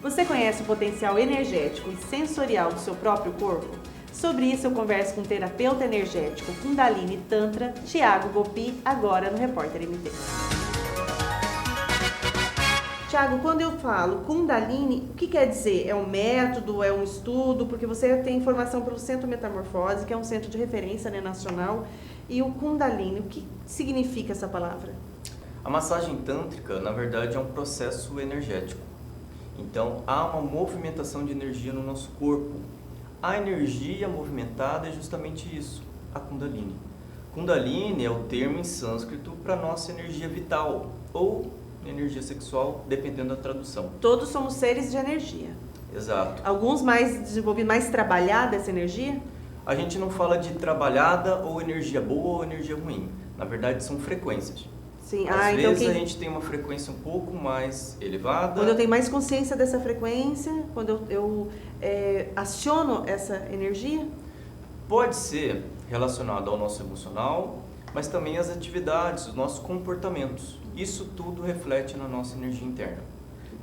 Você conhece o potencial energético e sensorial do seu próprio corpo? Sobre isso eu converso com o terapeuta energético Kundalini Tantra, Thiago Gopi, agora no Repórter MT. Thiago, quando eu falo Kundalini, o que quer dizer? É um método, é um estudo? Porque você tem informação pelo Centro Metamorfose, que é um centro de referência, né, nacional. E o Kundalini, o que significa essa palavra? A massagem tântrica, na verdade, é um processo energético. Então, há uma movimentação de energia no nosso corpo. A energia movimentada é justamente isso, a Kundalini. Kundalini é o termo em sânscrito para a nossa energia vital, ou energia sexual, dependendo da tradução. Todos somos seres de energia. Exato. Alguns mais desenvolvidos, mais trabalhada essa energia? A gente não fala de trabalhada ou energia boa ou energia ruim. Na verdade, são frequências. Sim. Às vezes então a gente tem uma frequência um pouco mais elevada. Quando eu tenho mais consciência dessa frequência, quando eu aciono essa energia? Pode ser relacionado ao nosso emocional, mas também às atividades, os nossos comportamentos. Isso tudo reflete na nossa energia interna.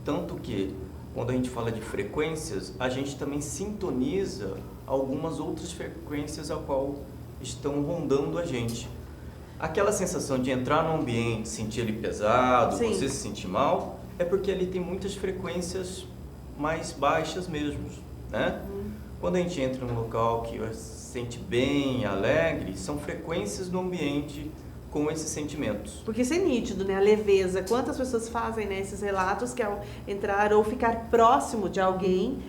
Tanto que, quando a gente fala de frequências, a gente também sintoniza algumas outras frequências a qual estão rondando a gente. Aquela sensação de entrar num ambiente, sentir ele pesado, Sim. você se sentir mal, é porque ali tem muitas frequências mais baixas mesmo, né? Quando a gente entra num local que se sente bem, alegre, são frequências no ambiente com esses sentimentos. Porque isso é nítido, né? A leveza. Quantas pessoas fazem, né, esses relatos que ao entrar ou ficar próximo de alguém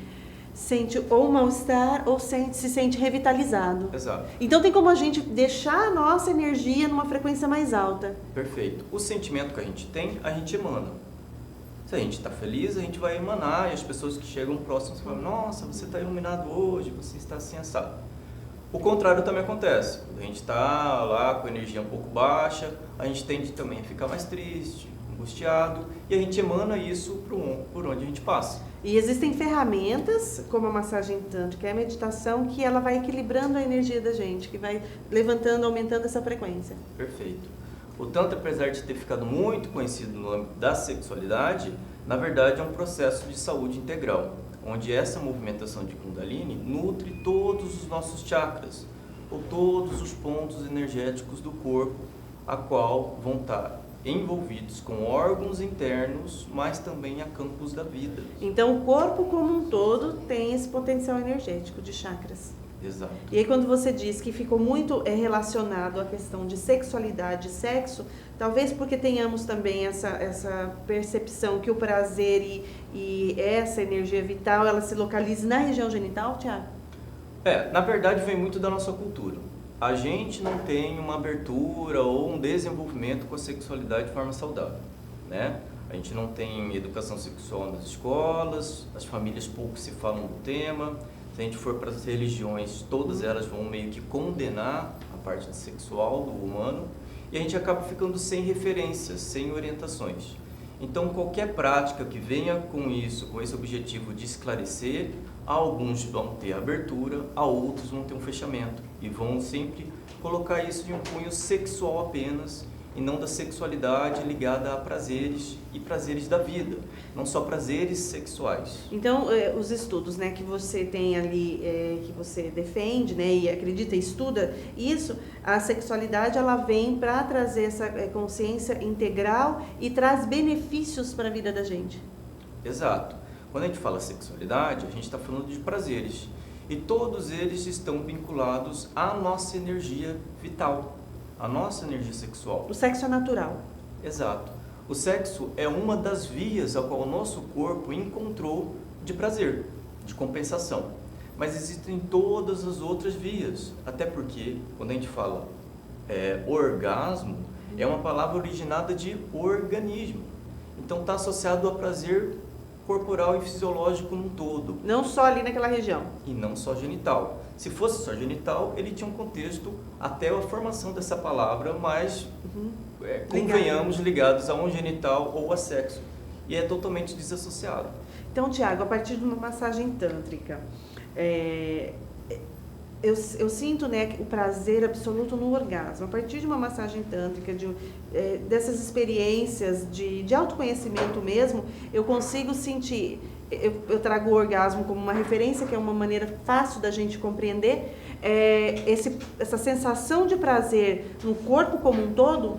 sente ou mal-estar ou se sente revitalizado. Exato. Então tem como a gente deixar a nossa energia numa frequência mais alta. Perfeito. O sentimento que a gente tem, a gente emana. Se a gente está feliz, a gente vai emanar e as pessoas que chegam próximas falam: nossa, você está iluminado hoje, você está assim assado. O contrário também acontece. Quando a gente está lá com a energia um pouco baixa, a gente tende também a ficar mais triste, angustiado, e a gente emana isso por onde a gente passa. E existem ferramentas, como a massagem tântrica e a meditação, que ela vai equilibrando a energia da gente, que vai levantando, aumentando essa frequência. Perfeito. O Tantra, apesar de ter ficado muito conhecido no âmbito da sexualidade, na verdade é um processo de saúde integral, onde essa movimentação de Kundalini nutre todos os nossos chakras, ou todos os pontos energéticos do corpo, a qual vão estar envolvidos com órgãos internos, mas também a campos da vida. Então o corpo como um todo tem esse potencial energético de chakras. Exato. E aí quando você diz que ficou muito relacionado à questão de sexualidade e sexo, talvez porque tenhamos também essa percepção que o prazer e essa energia vital, ela se localize na região genital, Thiago? Na verdade vem muito da nossa cultura. A gente não tem uma abertura ou um desenvolvimento com a sexualidade de forma saudável, né? A gente não tem educação sexual nas escolas, as famílias pouco se falam do tema. Se a gente for para as religiões, todas elas vão meio que condenar a parte sexual do humano e a gente acaba ficando sem referências, sem orientações. Então, qualquer prática que venha com isso, com esse objetivo de esclarecer, alguns vão ter abertura, a outros vão ter um fechamento e vão sempre colocar isso de um cunho sexual apenas e não da sexualidade ligada a prazeres e prazeres da vida, não só prazeres sexuais. Então, os estudos, né, que você tem ali, que você defende, né, e acredita e estuda isso, a sexualidade ela vem para trazer essa consciência integral e traz benefícios para a vida da gente. Exato. Quando a gente fala sexualidade, a gente está falando de prazeres e todos eles estão vinculados à nossa energia vital, à nossa energia sexual. O sexo é natural. Exato. O sexo é uma das vias a qual o nosso corpo encontrou de prazer, de compensação. Mas existem todas as outras vias, até porque quando a gente fala orgasmo, é uma palavra originada de organismo. Então está associado a prazer corporal e fisiológico num todo. Não só ali naquela região. E não só genital. Se fosse só genital, ele tinha um contexto até a formação dessa palavra, mas convenhamos, ligados a um genital ou a sexo. E é totalmente desassociado. Então, Thiago, a partir de uma massagem tântrica, eu sinto, né, o prazer absoluto no orgasmo. A partir de uma massagem tântrica, dessas experiências de autoconhecimento mesmo, eu consigo sentir eu trago o orgasmo como uma referência, que é uma maneira fácil da gente compreender, essa sensação de prazer no corpo como um todo,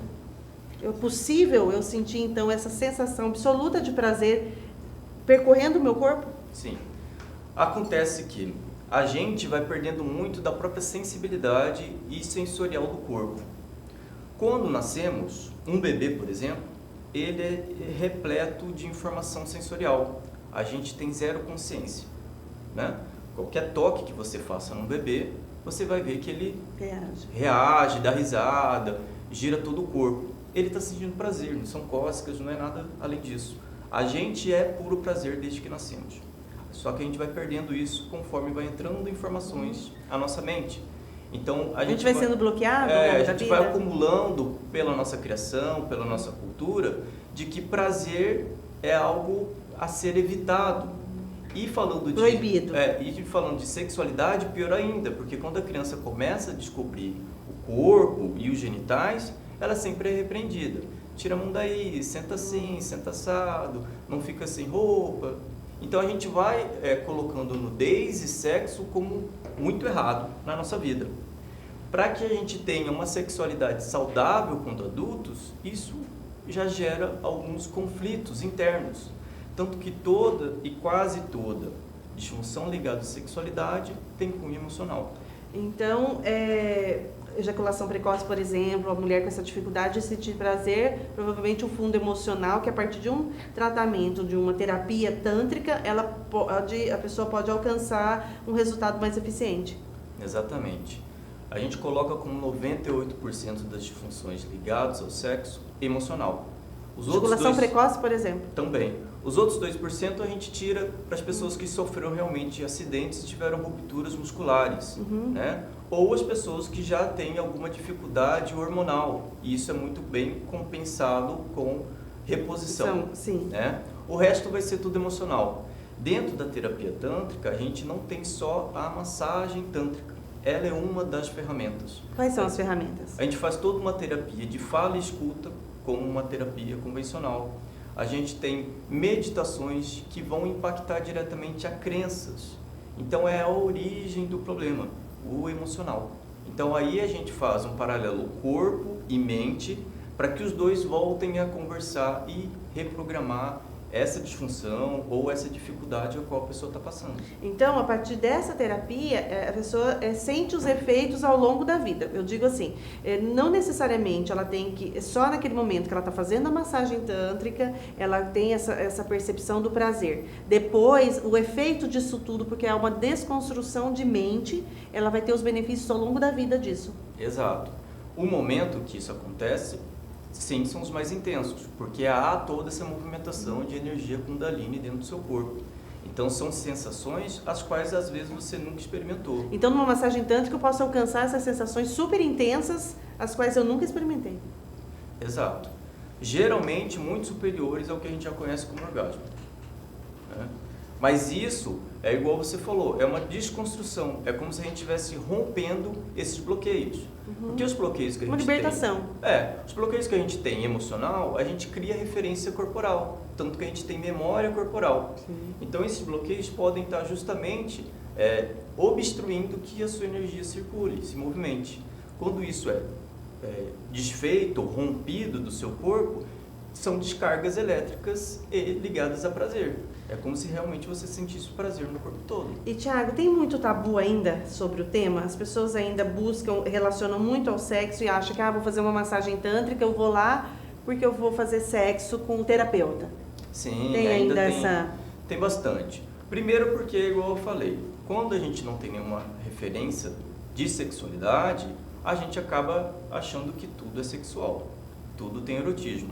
é possível eu sentir então essa sensação absoluta de prazer percorrendo o meu corpo? Sim. Acontece que a gente vai perdendo muito da própria sensibilidade e sensorial do corpo. Quando nascemos, um bebê, por exemplo, ele é repleto de informação sensorial. A gente tem zero consciência, né? Qualquer toque que você faça num bebê, você vai ver que ele reage, dá risada, gira todo o corpo. Ele está sentindo prazer, não são cócegas, não é nada além disso. A gente é puro prazer desde que nascemos. Só que a gente vai perdendo isso conforme vai entrando informações à nossa mente. Então a gente vai sendo bloqueado, a gente vai acumulando pela nossa criação, pela nossa cultura, de que prazer é algo a ser evitado. E falando proibido. E falando de sexualidade, pior ainda, porque quando a criança começa a descobrir o corpo e os genitais, ela sempre é repreendida. Tira a mão daí, senta assim, senta assado, não fica sem roupa. Então a gente vai colocando nudez e sexo como muito errado na nossa vida. Para que a gente tenha uma sexualidade saudável quando adultos, isso já gera alguns conflitos internos. Tanto que toda e quase toda disfunção ligada à sexualidade tem cunho emocional. Então, ejaculação precoce, por exemplo, a mulher com essa dificuldade de sentir prazer, provavelmente um fundo emocional, que a partir de um tratamento, de uma terapia tântrica, a pessoa pode alcançar um resultado mais eficiente. Exatamente. A gente coloca como 98% das disfunções ligadas ao sexo emocional. Ejaculação precoce, por exemplo? Também. Os outros 2% a gente tira para as pessoas que sofreram realmente acidentes e tiveram rupturas musculares, né? Ou as pessoas que já têm alguma dificuldade hormonal. E isso é muito bem compensado com reposição. Sim. Né? O resto vai ser tudo emocional. Dentro da terapia tântrica, a gente não tem só a massagem tântrica. Ela é uma das ferramentas. Quais são as ferramentas? A gente faz toda uma terapia de fala e escuta, como uma terapia convencional. A gente tem meditações que vão impactar diretamente a crenças. Então é a origem do problema, o emocional. Então aí a gente faz um paralelo corpo e mente para que os dois voltem a conversar e reprogramar essa disfunção ou essa dificuldade a qual a pessoa está passando. Então, a partir dessa terapia, a pessoa sente os efeitos ao longo da vida. Eu digo assim, não necessariamente ela tem que, só naquele momento que ela está fazendo a massagem tântrica, ela tem essa percepção do prazer. Depois, o efeito disso tudo, porque é uma desconstrução de mente, ela vai ter os benefícios ao longo da vida disso. Exato. O momento que isso acontece, sim, são os mais intensos, porque há toda essa movimentação de energia Kundalini dentro do seu corpo. Então são sensações as quais às vezes você nunca experimentou. Então numa massagem tântrica eu posso alcançar essas sensações super intensas, as quais eu nunca experimentei. Exato. Geralmente muito superiores ao que a gente já conhece como orgasmo. Né? Mas isso é igual você falou, é uma desconstrução, é como se a gente estivesse rompendo esses bloqueios. Porque os bloqueios que a gente tem... Uma libertação. Os bloqueios que a gente tem emocional, a gente cria referência corporal, tanto que a gente tem memória corporal. Sim. Então esses bloqueios podem estar justamente obstruindo que a sua energia circule, se movimente. Quando isso é desfeito, rompido do seu corpo, são descargas elétricas ligadas a prazer. É como se realmente você sentisse o prazer no corpo todo. E, Thiago, tem muito tabu ainda sobre o tema? As pessoas ainda relacionam muito ao sexo e acham que vou fazer uma massagem tântrica, eu vou lá porque eu vou fazer sexo com o terapeuta. Sim, ainda essa... Tem bastante. Primeiro porque, igual eu falei, quando a gente não tem nenhuma referência de sexualidade, a gente acaba achando que tudo é sexual, tudo tem erotismo.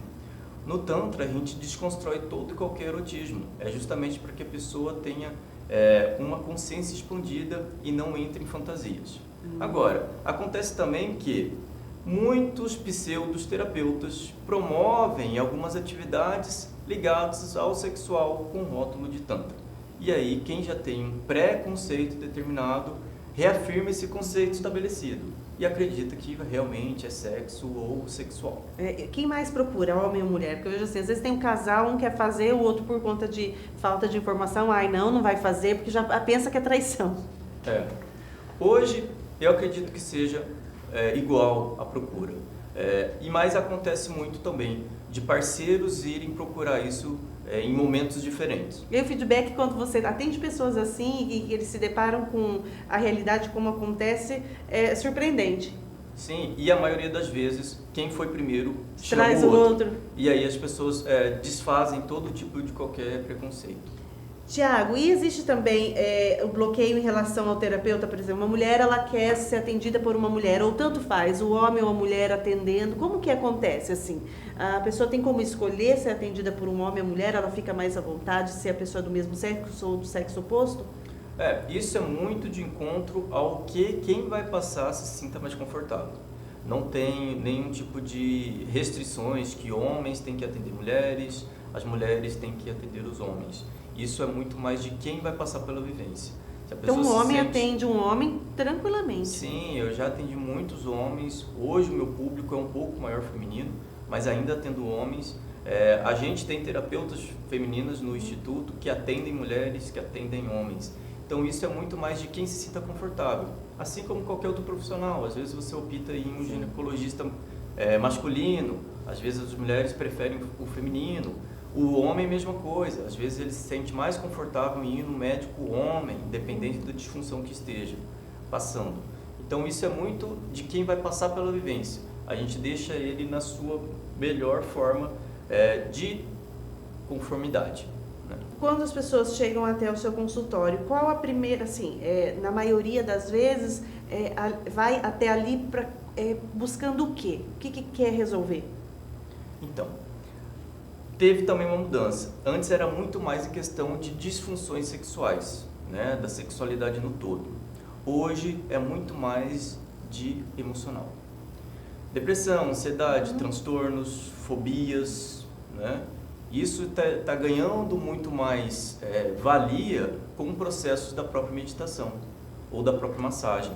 No Tantra, a gente desconstrói todo e qualquer erotismo. É justamente para que a pessoa tenha uma consciência expandida e não entre em fantasias. Agora, acontece também que muitos pseudos terapeutas promovem algumas atividades ligadas ao sexual com rótulo de Tantra. E aí, quem já tem um preconceito determinado reafirma esse conceito estabelecido e acredita que realmente é sexo ou sexual. Quem mais procura, homem ou mulher? Porque eu vejo assim, às vezes tem um casal, um quer fazer, o outro por conta de falta de informação, não vai fazer, porque já pensa que é traição. Hoje, eu acredito que seja igual à procura. E mais acontece muito também de parceiros irem procurar isso em momentos diferentes. E o feedback, quando você atende pessoas assim e eles se deparam com a realidade como acontece, é surpreendente. Sim, e a maioria das vezes, quem foi primeiro traz o outro. E aí as pessoas desfazem todo tipo de qualquer preconceito. Tiago, e existe também o bloqueio em relação ao terapeuta, por exemplo, uma mulher ela quer ser atendida por uma mulher, ou tanto faz, o homem ou a mulher atendendo, como que acontece assim? A pessoa tem como escolher ser atendida por um homem ou mulher, ela fica mais à vontade se a pessoa é do mesmo sexo ou do sexo oposto? Isso é muito de encontro ao que quem vai passar se sinta mais confortável. Não tem nenhum tipo de restrições que homens têm que atender mulheres, as mulheres têm que atender os homens. Isso é muito mais de quem vai passar pela vivência. Então um homem atende um homem tranquilamente. Sim, eu já atendi muitos homens. Hoje o meu público é um pouco maior feminino, mas ainda atendo homens. A gente tem terapeutas femininas no Instituto que atendem mulheres, que atendem homens. Então isso é muito mais de quem se sinta confortável. Assim como qualquer outro profissional. Às vezes você opta em um ginecologista masculino, às vezes as mulheres preferem o feminino. O homem, mesma coisa, às vezes ele se sente mais confortável em ir no médico homem, independente da disfunção que esteja passando. Então isso é muito de quem vai passar pela vivência. A gente deixa ele na sua melhor forma de conformidade. Né? Quando as pessoas chegam até o seu consultório, qual a primeira, assim, na maioria das vezes, vai até ali buscando o quê? O que quer resolver? Então, teve também uma mudança. Antes era muito mais em questão de disfunções sexuais, né, da sexualidade no todo. Hoje é muito mais de emocional. Depressão, ansiedade, transtornos, fobias, né? Isso está ganhando muito mais valia com processos da própria meditação ou da própria massagem,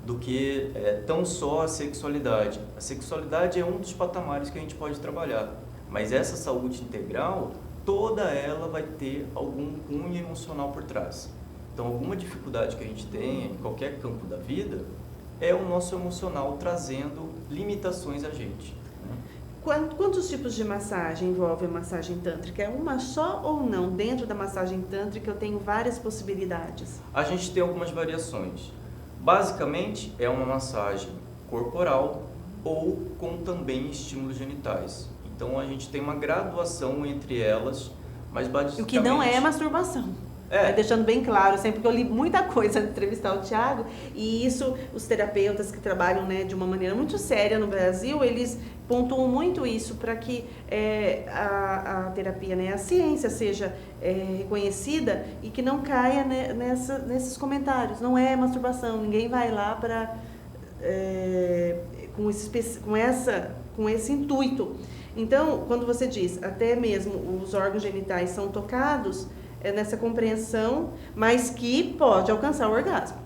do que tão só a sexualidade. A sexualidade é um dos patamares que a gente pode trabalhar. Mas essa saúde integral, toda ela vai ter algum cunho emocional por trás. Então, alguma dificuldade que a gente tem em qualquer campo da vida, é o nosso emocional trazendo limitações a gente. Né? Quantos tipos de massagem envolve a massagem tântrica? É uma só ou não? Dentro da massagem tântrica eu tenho várias possibilidades. A gente tem algumas variações. Basicamente, é uma massagem corporal ou com também estímulos genitais. Então a gente tem uma graduação entre elas, mas basicamente... O que não é masturbação. Deixando bem claro, sempre que eu li muita coisa antes de entrevistar o Tiago, e isso os terapeutas que trabalham de uma maneira muito séria no Brasil, eles pontuam muito isso para que a terapia, a ciência seja reconhecida e que não caia nesses comentários. Não é masturbação, ninguém vai lá para com esse intuito. Então, quando você diz, até mesmo os órgãos genitais são tocados, nessa compreensão, mas que pode alcançar o orgasmo.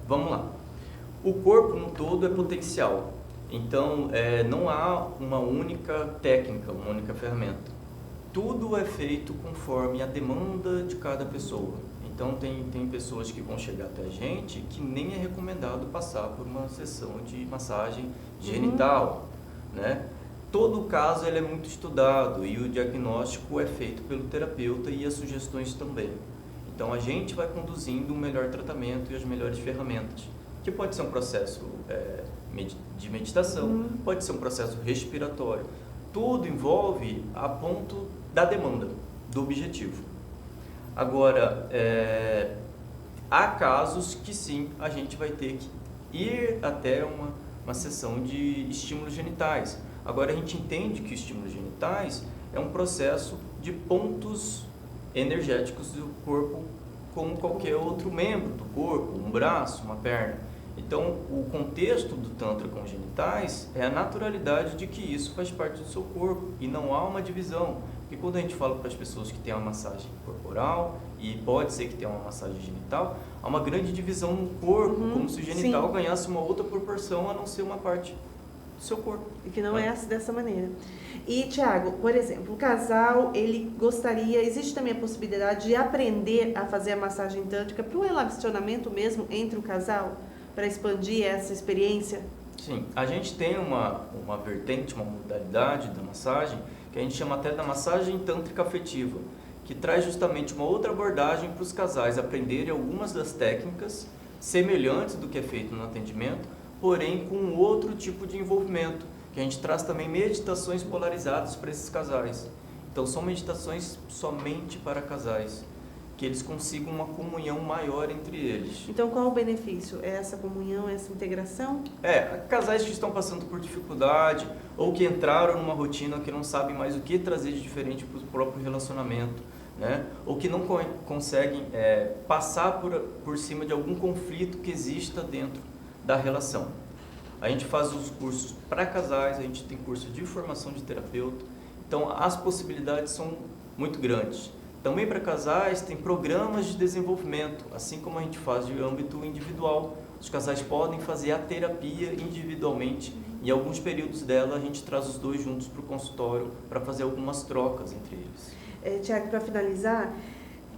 Vamos lá. O corpo no todo é potencial. Então, não há uma única técnica, uma única ferramenta. Tudo é feito conforme a demanda de cada pessoa. Então, tem pessoas que vão chegar até a gente que nem é recomendado passar por uma sessão de massagem genital, né? Todo caso ele é muito estudado e o diagnóstico é feito pelo terapeuta e as sugestões também. Então a gente vai conduzindo um melhor tratamento e as melhores ferramentas, que pode ser um processo de meditação, pode ser um processo respiratório. Tudo envolve a ponto da demanda, do objetivo. Agora, há casos que sim, a gente vai ter que ir até uma sessão de estímulos genitais. Agora, a gente entende que estímulos genitais é um processo de pontos energéticos do corpo, como qualquer outro membro do corpo, um braço, uma perna. Então, o contexto do Tantra com genitais é a naturalidade de que isso faz parte do seu corpo e não há uma divisão. Porque quando a gente fala para as pessoas que tem uma massagem corporal, e pode ser que tenha uma massagem genital, há uma grande divisão no corpo, como se o genital sim. ganhasse uma outra proporção a não ser uma parte do seu corpo. E que não é dessa maneira. E, Tiago, por exemplo, o casal, ele gostaria, existe também a possibilidade de aprender a fazer a massagem tântrica para o relacionamento mesmo entre o casal, para expandir essa experiência? Sim, a gente tem uma vertente, uma modalidade da massagem, que a gente chama até da massagem tântrica afetiva, que traz justamente uma outra abordagem para os casais aprenderem algumas das técnicas semelhantes do que é feito no atendimento, porém com outro tipo de envolvimento, que a gente traz também meditações polarizadas para esses casais. Então são meditações somente para casais, que eles consigam uma comunhão maior entre eles. Então qual o benefício? É essa comunhão, essa integração? Casais que estão passando por dificuldade ou que entraram numa rotina que não sabem mais o que trazer de diferente para o próprio relacionamento, né? Ou que não conseguem passar por cima de algum conflito que exista dentro da relação. A gente faz os cursos para casais, a gente tem curso de formação de terapeuta, então as possibilidades são muito grandes. Também para casais tem programas de desenvolvimento, assim como a gente faz de âmbito individual. Os casais podem fazer a terapia individualmente. Em alguns períodos dela a gente traz os dois juntos para o consultório para fazer algumas trocas entre eles. Tiago, para finalizar,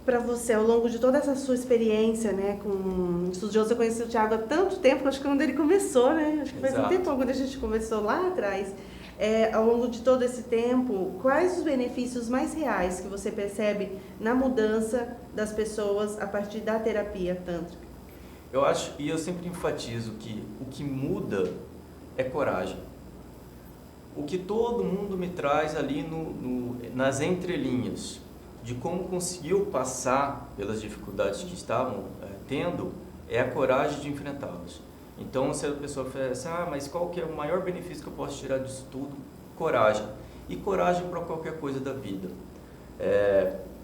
para você, ao longo de toda essa sua experiência, né, com estudioso, eu conheci o Tiago há tanto tempo, acho que quando ele começou, né? Acho que faz um tempo quando a gente começou lá atrás. Ao longo de todo esse tempo, quais os benefícios mais reais que você percebe na mudança das pessoas a partir da terapia tântrica? Eu acho, e eu sempre enfatizo que o que muda é coragem. O que todo mundo me traz ali nas entrelinhas, de como conseguiu passar pelas dificuldades que estavam tendo, é a coragem de enfrentá-las. Então, se a pessoa fala assim, mas qual que é o maior benefício que eu posso tirar disso tudo? Coragem. E coragem para qualquer coisa da vida.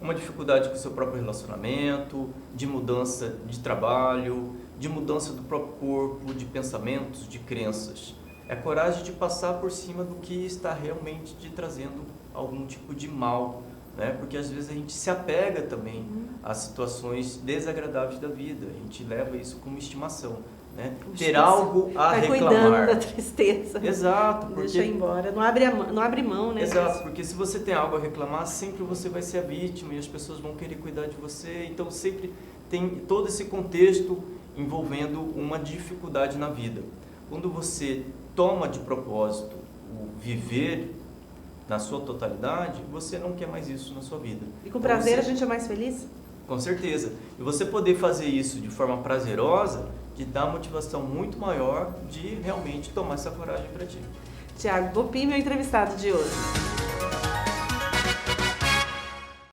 Uma dificuldade com o seu próprio relacionamento, de mudança de trabalho, de mudança do próprio corpo, de pensamentos, de crenças. É coragem de passar por cima do que está realmente te trazendo algum tipo de mal, né? Porque às vezes a gente se apega também a situações desagradáveis da vida, a gente leva isso como estimação. Né? Ter algo a reclamar. Cuidando da tristeza. Exato. Porque... Deixa ir embora. Não abre mão, né? Exato, porque se você tem algo a reclamar, sempre você vai ser a vítima e as pessoas vão querer cuidar de você. Então sempre tem todo esse contexto envolvendo uma dificuldade na vida. Quando você toma de propósito o viver na sua totalidade, você não quer mais isso na sua vida. E com prazer a gente é mais feliz? Com certeza. E você poder fazer isso de forma prazerosa te dá motivação muito maior de realmente tomar essa coragem para ti. Tiago Bopi, meu entrevistado de hoje.